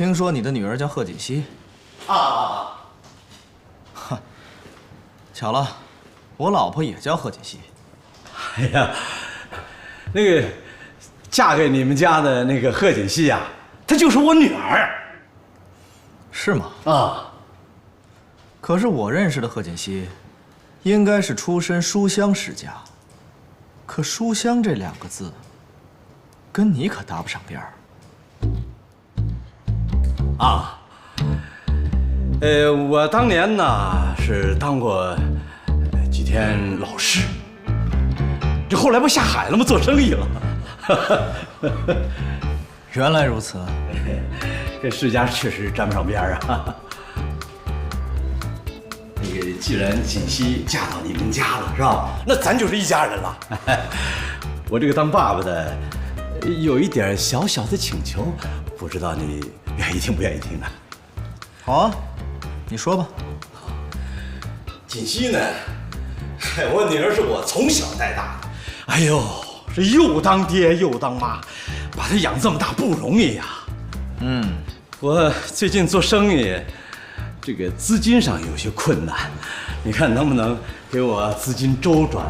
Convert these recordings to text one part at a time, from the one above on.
聽說你的女兒叫賀锦熙。哈，巧了，我老婆也叫賀锦熙。哎呀，那个嫁给你们家的那个贺锦熙呀，她就是我女儿。是吗？啊。可是我认识的贺锦熙，应该是出身书香世家。可书香这2个字，跟你可搭不上边儿。啊，我当年呢是当过几天老师，这后来不下海了吗？做生意了。原来如此，跟世家確實沾不上邊啊。那個，既然锦熙嫁到你們家了，是吧？那咱就是一家人了。我這個當爸爸的，有一點小小的請求，不知道你願意聽不願意聽呢？好啊，你說吧。錦熙呢，我女兒是我從小帶大的，哎呦，這又當爹又當媽，把她養這麼大不容易呀。我最近做生意，這個資金上有些困難，你看能不能給我資金周轉？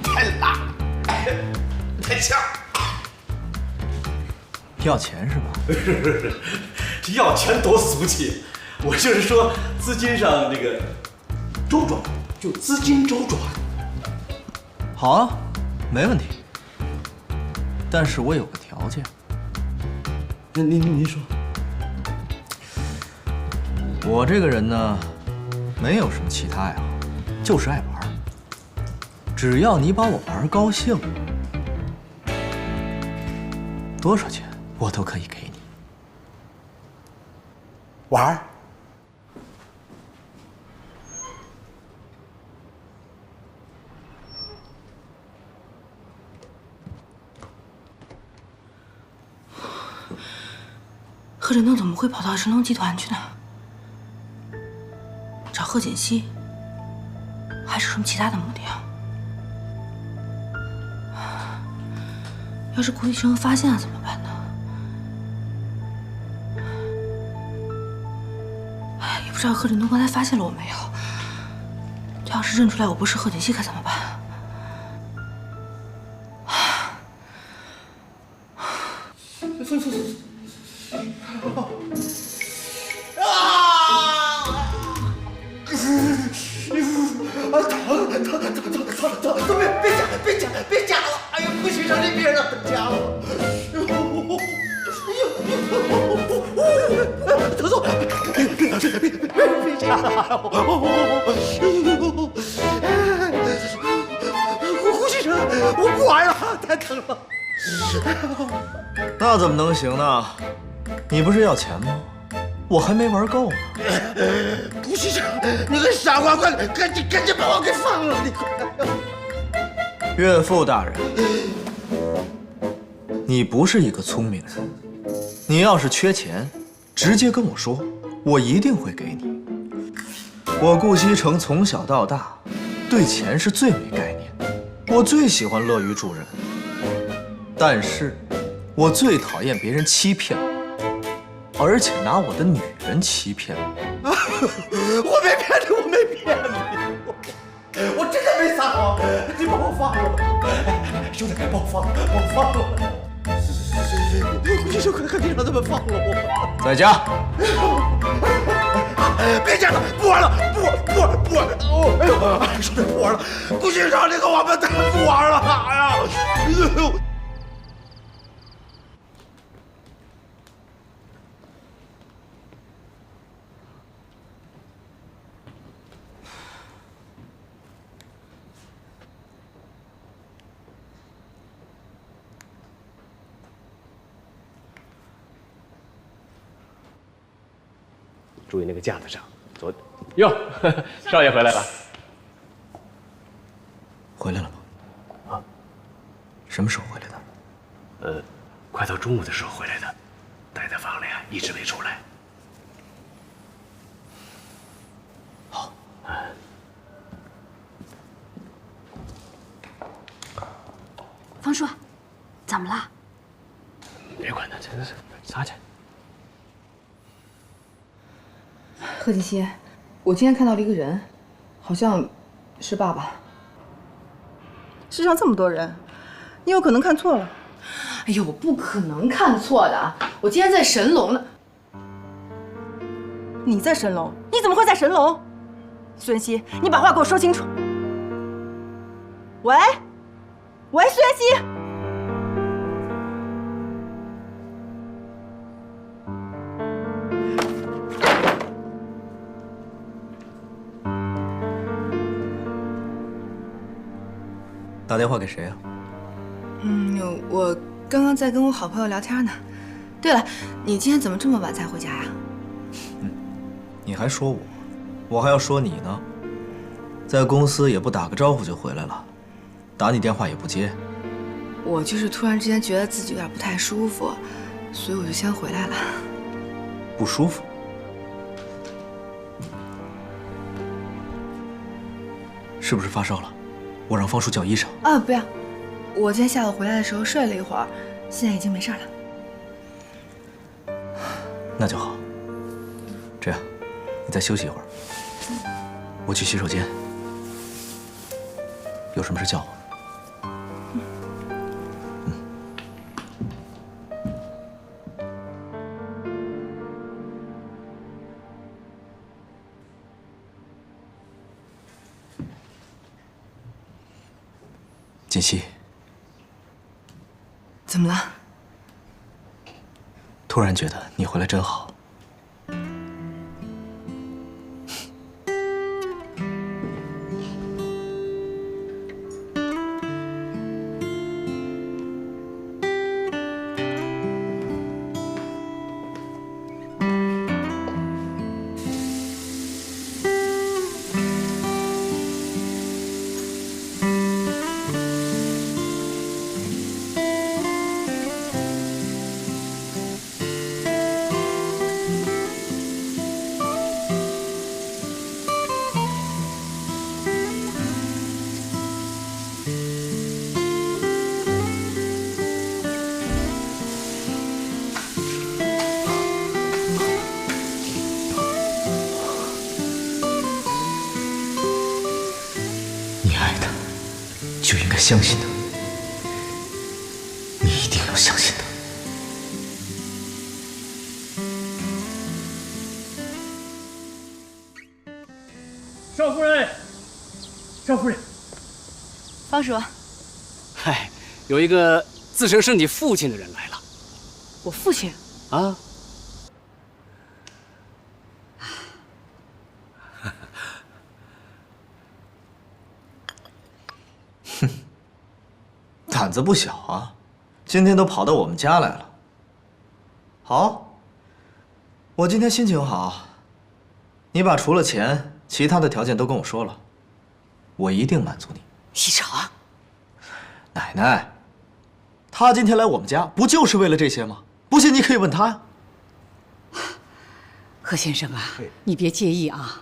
太辣，太嗆。要錢是吧？不是，這要錢多俗氣。我就是說資金上那個周轉，就資金周轉。好啊，沒問題。但是我有個條件。您說。我這個人呢，沒有什麼其他愛好，就是愛玩。只要你把我玩高興，多少錢我都可以給你。玩？贺振东怎麼會跑到神龍集團去呢？找賀錦熙，還是什麼其他的目的啊？要是顧醫生發現了怎麼辦呢？哎，也不知道賀振東剛才發現了我沒有。他要是認出來我不是賀錦熙，可怎麼辦？别夹了！哎呀，不许让这别让他夹了！疼死我！别夹了！胡先生，我不玩了，太疼了。那怎麼能行呢？你不是要錢嗎？我還沒玩夠呢。胡先生，你個傻瓜，快趕緊把我給放了！你快！岳父大人，你不是一個聰明人。你要是缺錢，直接跟我說，我一定會給你。我顧西城從小到大，對錢是最沒概念的。我最喜歡樂於助人，但是，我最討厭別人欺騙我，而且拿我的女人欺騙我。我沒騙你，我沒騙你，我真的沒撒謊，你把我放了吧！兄弟，把我放了，把我放了！胡先生，快點讓他們放了我！在家。別講了，不玩了，不玩了！哦，哎呦，兄弟，不玩了！胡先生，那個王八蛋，不玩了！哎呀，哎呦！注意那個架子上，喲，少爺回來了。回來了嗎？啊，什麼時候回來的？快到中午的時候回來的，待在房裡啊，一直沒出來。好。方叔，怎麼了？撒去。贺锦熙，我今天看到了一个人，好像是爸爸。世上这么多人，你有可能看错了。哎呦，我不可能看错的，我今天在神龙呢。你在神龙？你怎么会在神龙？孙熙，你把话给我说清楚。喂，喂，孙熙。打电话给谁啊？我刚刚在跟我好朋友聊天呢。对了，你今天怎么这么晚才回家呀？你还说我还要说你呢。在公司也不打个招呼就回来了，打你電話也不接。我就是突然之間覺得自己有點不太舒服，所以我就先回來了。不舒服？是不是發燒了？我讓方叔叫醫生。啊，不要，我今天下午回來的時候睡了一會兒，現在已經沒事了。那就好。這樣，你再休息一會兒，我去洗手間。有什麼事叫我。锦溪，怎麼了？突然覺得你回來真好。就應該相信他，你一定要相信他。少夫人，少夫人，方叔，嗨，有一個自稱是你父親的人來了。我父親啊？膽子不小啊，今天都跑到我們家來了。好，我今天心情好，你把除了錢，其他的條件都跟我說了，我一定滿足你。一成，奶奶，他今天來我們家，不就是為了這些嗎？不信你可以問他呀。賀先生啊，你別介意啊，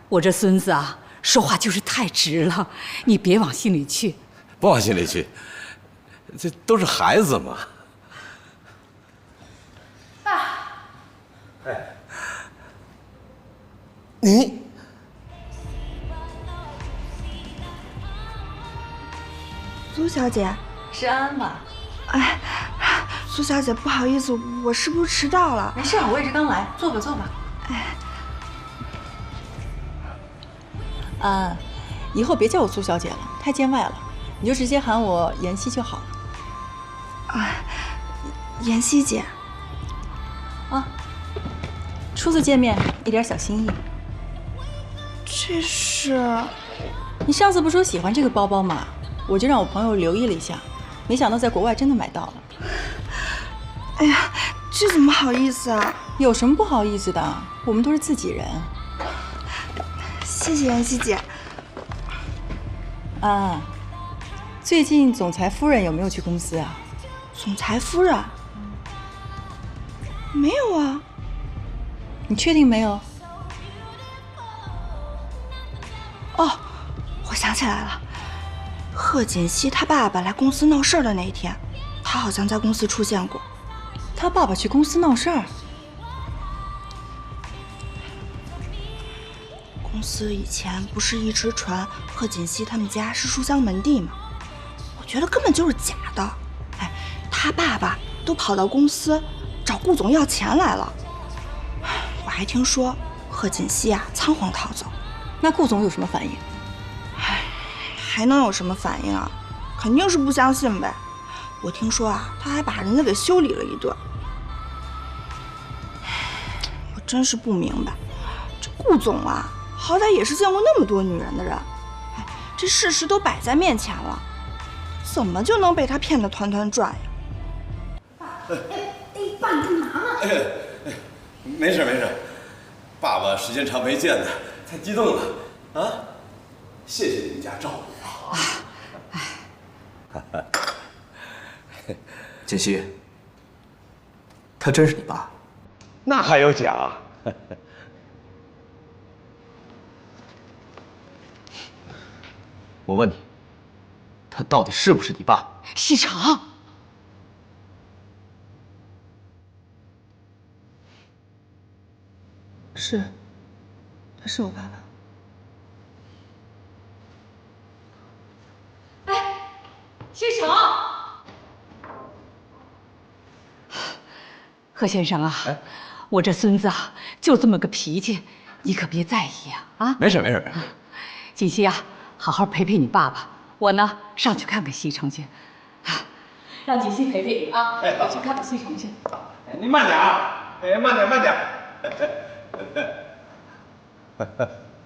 我這孫子啊，說話就是太直了，你別往心裡去。不往心裡去。這都是孩子嘛。爸，哎，你蘇小姐，是安安吧？哎，蘇小姐，不好意思，我是不是遲到了？沒事，我也是剛來，坐吧，坐吧。哎，啊，以後別叫我蘇小姐了，太見外了，你就直接喊我妍希就好了。啊，妍希姐，啊，初次見面，一點小心意。這是……你上次不說喜歡這個包包嗎？我就讓我朋友留意了一下，沒想到在國外真的買到了。哎呀，這怎麼好意思啊？有什麼不好意思的？我們都是自己人。謝謝妍希姐。啊，最近總裁夫人有沒有去公司啊？總裁夫人？沒有啊。你確定沒有？哦，我想起來了，賀錦熙他爸爸來公司鬧事的那一天，他好像在公司出現過。他爸爸去公司鬧事兒。公司以前不是一直傳賀锦熙他們家是書香門第嗎？我覺得根本就是假的。哎，他爸爸都跑到公司找顧總要錢來了。我還聽說賀锦熙啊倉皇逃走。那顧總有什麼反应？哎，還能有什麼反應啊？肯定是不相信呗。我听說啊，他還把人家給修理了一頓。我真是不明白，這顧总啊，好歹也是見过那麼多女人的人，哎，這事實都擺在面前了，怎麼就能被他騙得團團轉呀？爸，你幹嘛呢？没事没事，爸爸时间长没见呢，太激动了啊！谢谢你们家照顾我。锦溪，他真是你爸？那还有假？我问你，他到底是不是你爸？西城，是，他是我爸爸。西城，贺先生啊，我这孙子啊就这么个脾气，你可别在意呀！啊，没事没事。锦溪啊，好好陪陪你爸爸，我呢上去看看西城去，让锦溪陪陪你啊，我去看看西城去。你慢点啊，哎，慢点慢点。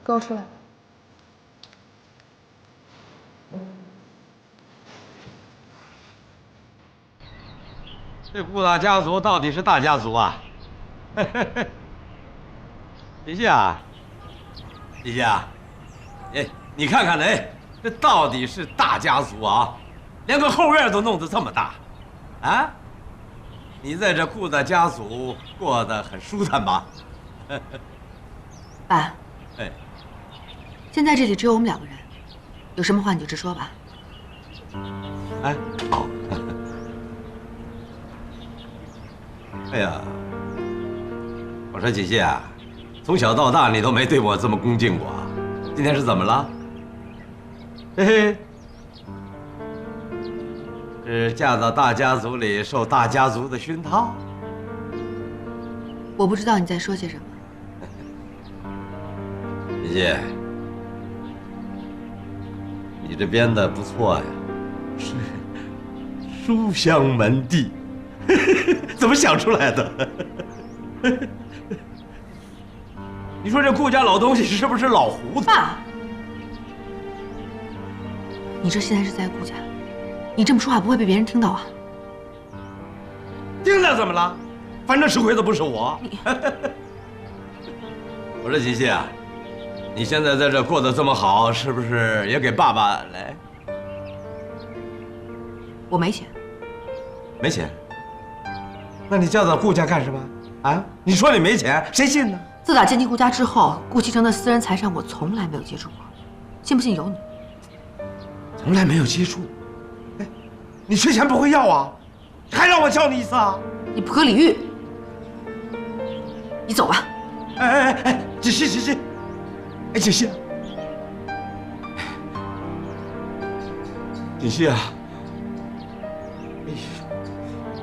跟我出来。这顾大家族到底是大家族啊？锦溪啊，李姐啊，哎，你看看，哎，这到底是大家族啊，连个后院都弄得这么大，啊？你在这顾大家族过得很舒坦吧？爸，哎，现在这里只有我们2个人，有什么话你就直说吧。哎，好。哎呀，我说锦溪啊，从小到大你都没对我这么恭敬过啊，今天是怎么了？嘿嘿，是嫁到大家族里受大家族的熏陶？我不知道你在说些什么。锦溪，你这编的不错呀，是书香门第。怎么想出来的？你说这顾家老东西是不是老糊涂？爸，你这现在是在顾家，你这么说话不会被别人听到啊？听到怎么了？反正吃亏的不是我。我说锦溪啊，你现在在这过得这么好，是不是也给爸爸来？我没钱。没钱？那你嫁到顾家干什么？啊？你说你没钱，谁信呢？自打进顾家之后，顾其成的私人财产我从来没有接触过，信不信由你。从来没有接触。哎，你缺钱不会要啊？还让我教你一次啊？你不可理喻。你走吧。哎，锦溪，哎，锦溪，锦溪啊！哎呀，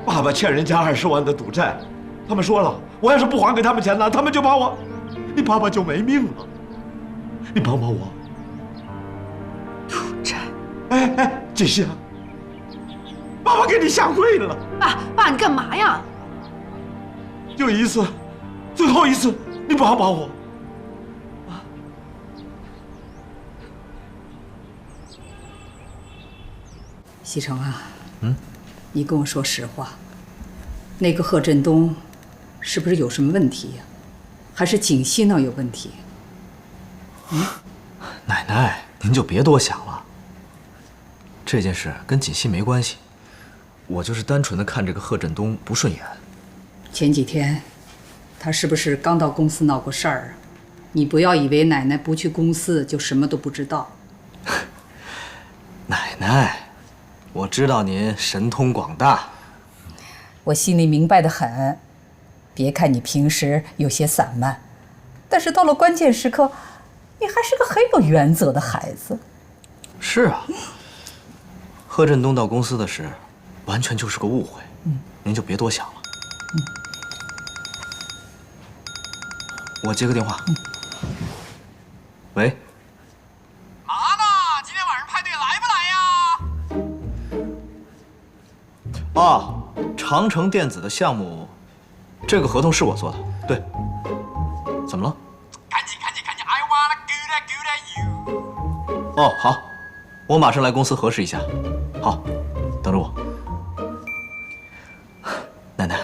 爸爸欠人家20万的赌债，他们说了，我要是不还给他们钱呢，他们就把我，你爸爸就没命了。你帮帮我。赌债？哎，锦溪啊，爸爸给你下跪了。爸，你干嘛呀？就一次，最后一次，你帮帮我。西城啊，你跟我说实话，那个贺振东是不是有什么问题呀？还是锦溪那有问题？奶奶，您就別多想了。这件事跟锦溪沒關係，我就是單純的看這個賀振東不順眼。前幾天，他是不是剛到公司鬧過事兒啊？你不要以為奶奶不去公司就什麼都不知道。奶奶，我知道您神通廣大。我心裡明白得很。別看你平時有些散漫，但是到了關鍵時刻，你還是個很有原則的孩子。是啊，贺振东到公司的事，完全就是个误会。您就别多想了。我接个電話。喂。嘛呢？今天晚上派對來不來呀？啊，長城電子的項目，這個合同是我做的。對。怎麼了？趕緊！I wanna good at you。哦，好，我馬上來公司核實一下。好，等着我。奶奶，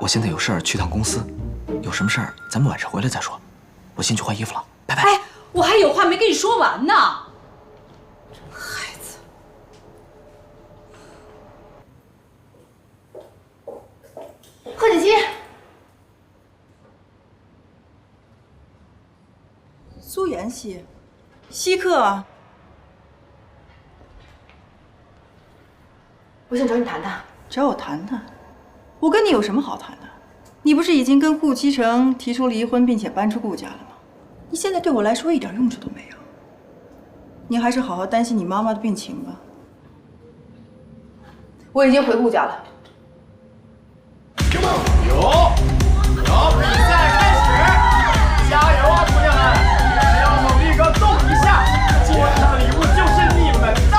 我現在有事兒去趟公司，有什麼事兒咱們晚上回來再說。我先去換衣服了，拜拜。哎，我還有話沒跟你說完呢。孩子，賀锦熙，蘇妍希，稀客啊。我想找你談談。找我談談？我跟你有什麼好談的？你不是已經跟顧期成提出離婚，並且搬出顧家了嗎？你現在對我來說一點用處都沒有。你還是好好擔心你媽媽的病情吧。我已經回顧家了。有，比賽開始，加油啊，姑娘們！只要猛力哥動一下，今晚的禮物就是你們的。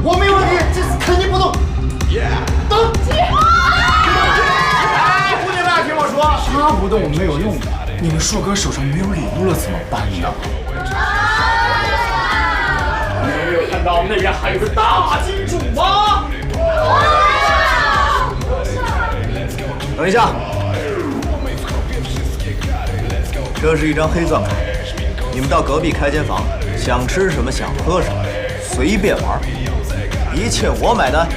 我沒問題，這次肯定不動。等。哎，姑娘們，聽我說，他不動沒有用的。你們碩哥手上沒有禮物了怎麼辦呢？你有沒有看到那邊還有個大金主嗎？等一下，這是一張黑鑽卡，你們到隔壁開間房，想吃什麼想喝什麼，隨便玩。一切我買單。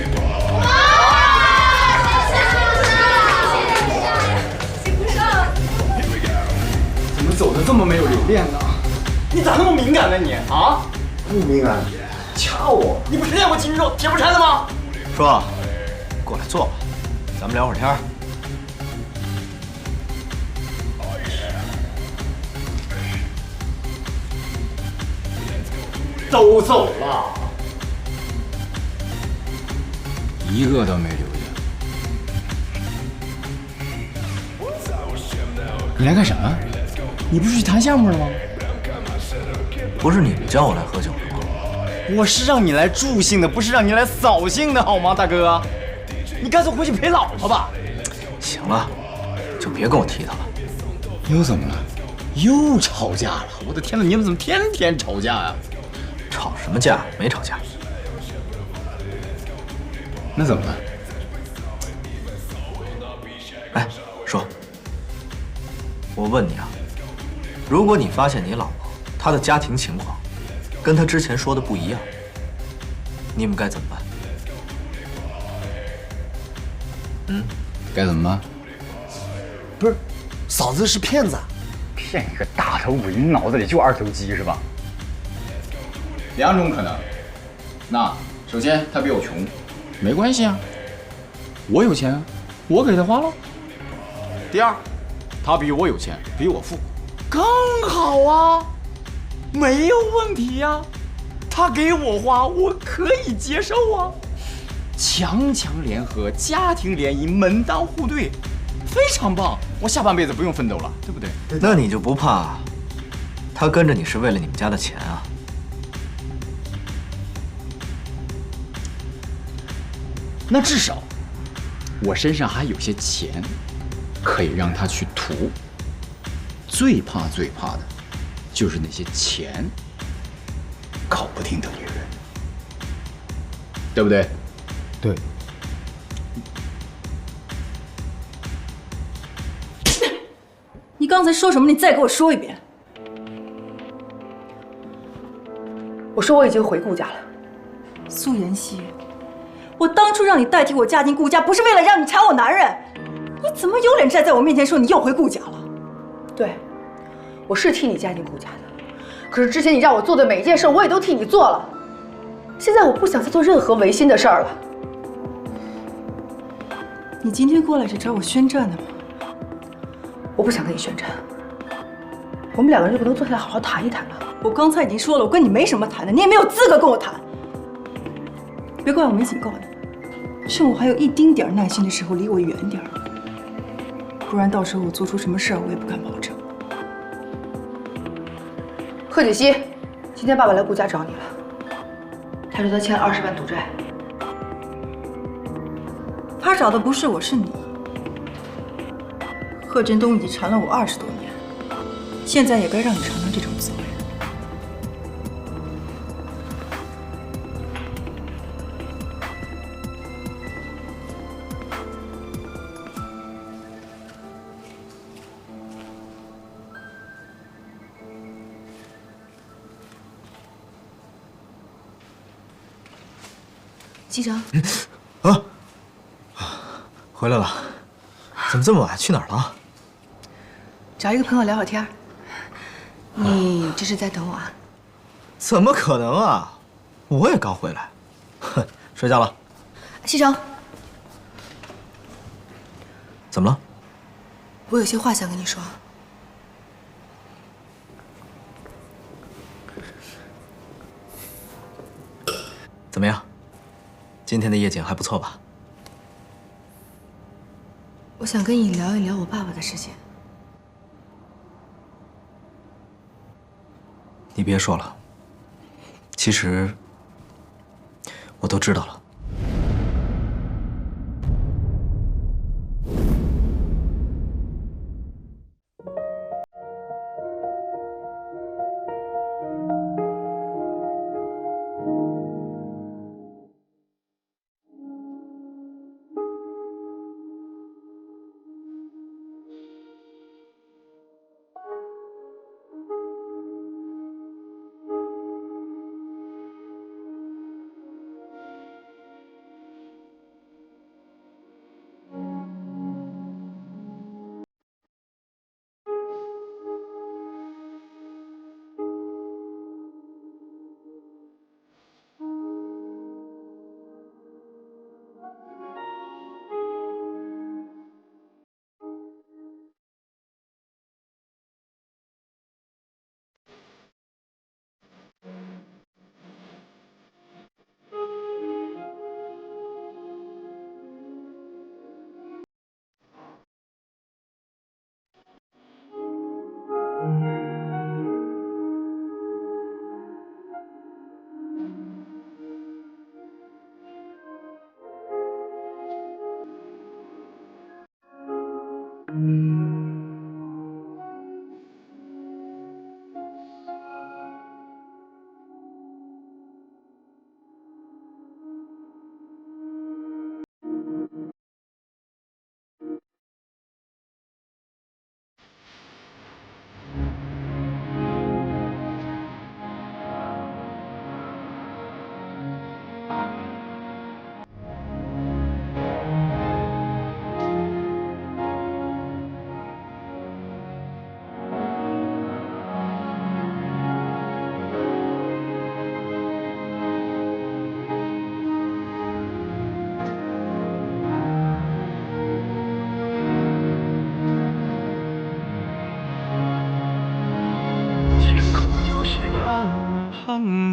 怎麼走得這麼沒有留戀呢？你咋那麼敏感呢你啊？不敏感，掐我！你不是練過肌肉鐵布衫的嗎？說，過來坐吧，咱們聊會兒天。都走了。一個都沒留下。你來幹啥？你不是去談項目了嗎？不是你們叫我來喝酒的嗎？我是讓你來助興的，不是讓你來掃興的，好嗎，大哥？你乾脆回去陪老婆吧。行了，就別跟我提他了。又怎麼了？又吵架了！我的天哪，你們怎麼天天吵架呀？吵什麼架？沒吵架。那怎麼辦？哎，說，我問你啊，如果你發現你老婆她的家庭情況跟她之前說的不一樣，你們該怎麼辦？該怎麼辦？不是，嫂子是騙子。騙一個大頭鬼，你腦子裡就二頭肌是吧？兩種可能。那首先他比我窮。沒關係啊，我有錢，我給他花了。第二，他比我有錢，比我富，更好啊，沒有問題呀。他給我花，我可以接受啊。強強聯合，家庭聯誼，門當戶對，非常棒。我下半輩子不用奮鬥了，對不對？那你就不怕他跟着你是為了你們家的錢啊？那至少我身上還有些錢，可以讓他去圖。最怕的，就是那些錢搞不定的女人，對不對？對。你剛才說什麼？你再給我說一遍。我說我已經回顧家了。蘇妍希，我當初讓你代替我嫁進顧家，不是為了讓你纏我男人，怎么有脸站在我面前说你要回顾家了？对，我是替你嫁进顾家的，可是之前你让我做的每一件事，我也都替你做了。现在我不想再做任何违心的事儿了。你今天过来是找我宣战的吗？我不想跟你宣战，我们两个人就不能坐下来好好谈一谈吗？我刚才已经说了，我跟你没什么谈的，你也没有资格跟我谈。别怪我没警告你，趁我还有一丁点耐心的时候，离我远点儿，不然到时候我做出什麼事兒，我也不敢保證。賀锦熙，今天爸爸來顧家找你了。他說他欠了20萬賭債，他找的不是我，是你。賀振東已經纏了我20多年，現在也該讓你嘗嘗這種滋味。西城，回来了，怎么这么晚？去哪儿了？找一個朋友聊會天。你這是在等我啊？怎麼可能啊！我也剛回來。哼，睡覺了。西城，怎麼了？我有些話想跟你說。怎麼樣？今天的夜景還不錯吧？我想跟你聊一聊我爸爸的事情。你別說了，其實我都知道了。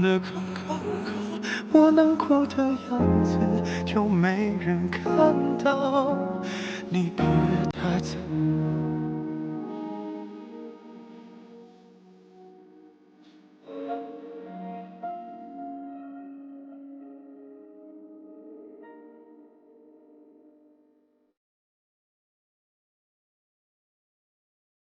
的刚刚好，我難過的樣子就沒人看到，你別太早。